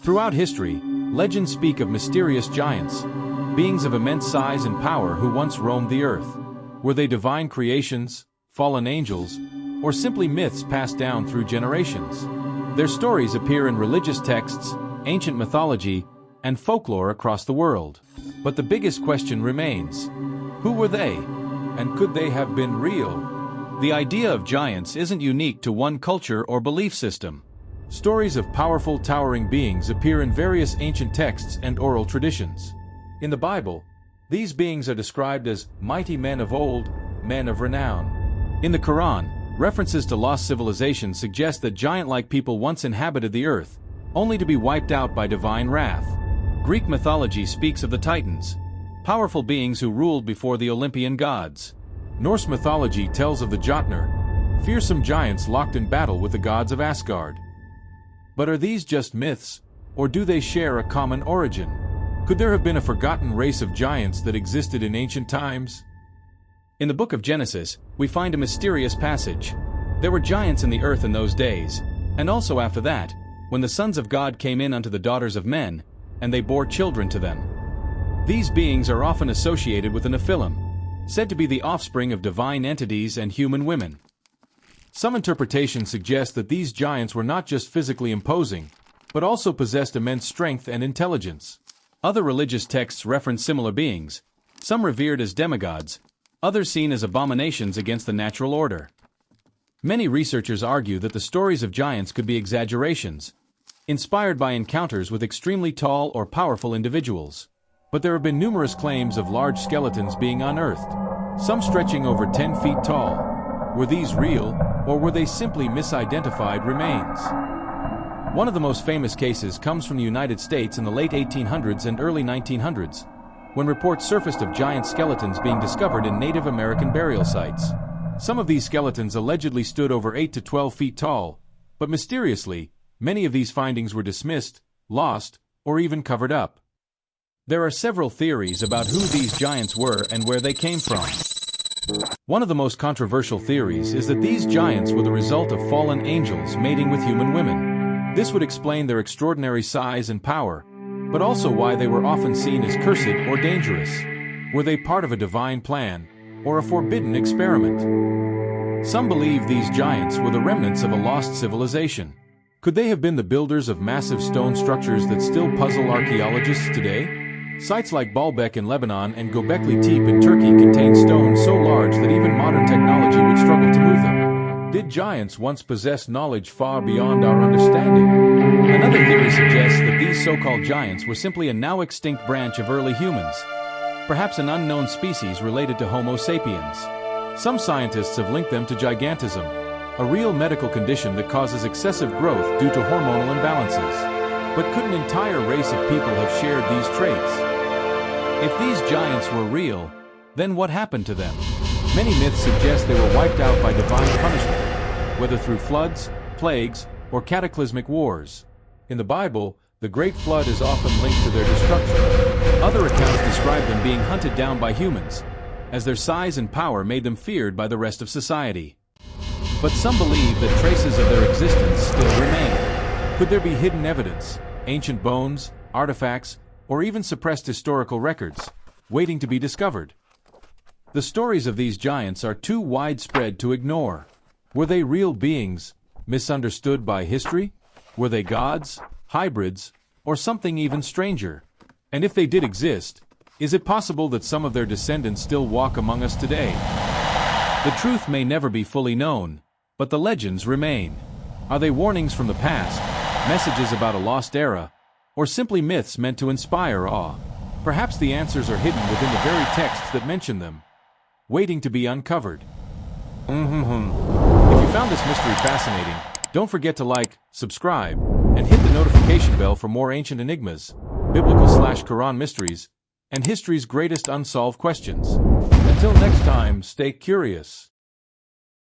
Throughout history, legends speak of mysterious giants, beings of immense size and power who once roamed the earth. Were they divine creations, fallen angels, or simply myths passed down through generations? Their stories appear in religious texts, ancient mythology, and folklore across the world. But the biggest question remains: who were they? And could they have been real? The idea of giants isn't unique to one culture or belief system. Stories of powerful, towering beings appear in various ancient texts and oral traditions. In the Bible, these beings are described as mighty men of old, men of renown. In the Quran, references to lost civilizations suggest that giant-like people once inhabited the earth, only to be wiped out by divine wrath. Greek mythology speaks of the Titans, powerful beings who ruled before the Olympian gods. Norse mythology tells of the Jotnar, fearsome giants locked in battle with the gods of Asgard. But are these just myths, or do they share a common origin? Could there have been a forgotten race of giants that existed in ancient times? In the book of Genesis, we find a mysterious passage. There were giants in the earth in those days, and also after that, when the sons of God came in unto the daughters of men, and they bore children to them. These beings are often associated with the Nephilim, said to be the offspring of divine entities and human women. Some interpretations suggest that these giants were not just physically imposing, but also possessed immense strength and intelligence. Other religious texts reference similar beings, some revered as demigods, others seen as abominations against the natural order. Many researchers argue that the stories of giants could be exaggerations, inspired by encounters with extremely tall or powerful individuals. But there have been numerous claims of large skeletons being unearthed, some stretching over 10 feet tall. Were these real, or were they simply misidentified remains? One of the most famous cases comes from the United States in the late 1800s and early 1900s, when reports surfaced of giant skeletons being discovered in Native American burial sites. Some of these skeletons allegedly stood over 8 to 12 feet tall, but mysteriously, many of these findings were dismissed, lost, or even covered up. There are several theories about who these giants were and where they came from. One of the most controversial theories is that these giants were the result of fallen angels mating with human women. This would explain their extraordinary size and power, but also why they were often seen as cursed or dangerous. Were they part of a divine plan, or a forbidden experiment? Some believe these giants were the remnants of a lost civilization. Could they have been the builders of massive stone structures that still puzzle archaeologists today? Sites like Baalbek in Lebanon and Göbekli Tepe in Turkey contain stones so large that even modern technology would struggle to move them. Did giants once possess knowledge far beyond our understanding? Another theory suggests that these so-called giants were simply a now extinct branch of early humans, perhaps an unknown species related to Homo sapiens. Some scientists have linked them to gigantism, a real medical condition that causes excessive growth due to hormonal imbalances. But could an entire race of people have shared these traits? If these giants were real, then what happened to them? Many myths suggest they were wiped out by divine punishment, whether through floods, plagues, or cataclysmic wars. In the Bible, the Great Flood is often linked to their destruction. Other accounts describe them being hunted down by humans, as their size and power made them feared by the rest of society. But some believe that traces of their existence still remain. Could there be hidden evidence, ancient bones, artifacts, or even suppressed historical records, waiting to be discovered? The stories of these giants are too widespread to ignore. Were they real beings, misunderstood by history? Were they gods, hybrids, or something even stranger? And if they did exist, is it possible that some of their descendants still walk among us today? The truth may never be fully known, but the legends remain. Are they warnings from the past, messages about a lost era, or simply myths meant to inspire awe? Perhaps the answers are hidden within the very texts that mention them, waiting to be uncovered. If you found this mystery fascinating, don't forget to like, subscribe, and hit the notification bell for more ancient enigmas, biblical/Quran mysteries, and history's greatest unsolved questions. Until next time, stay curious.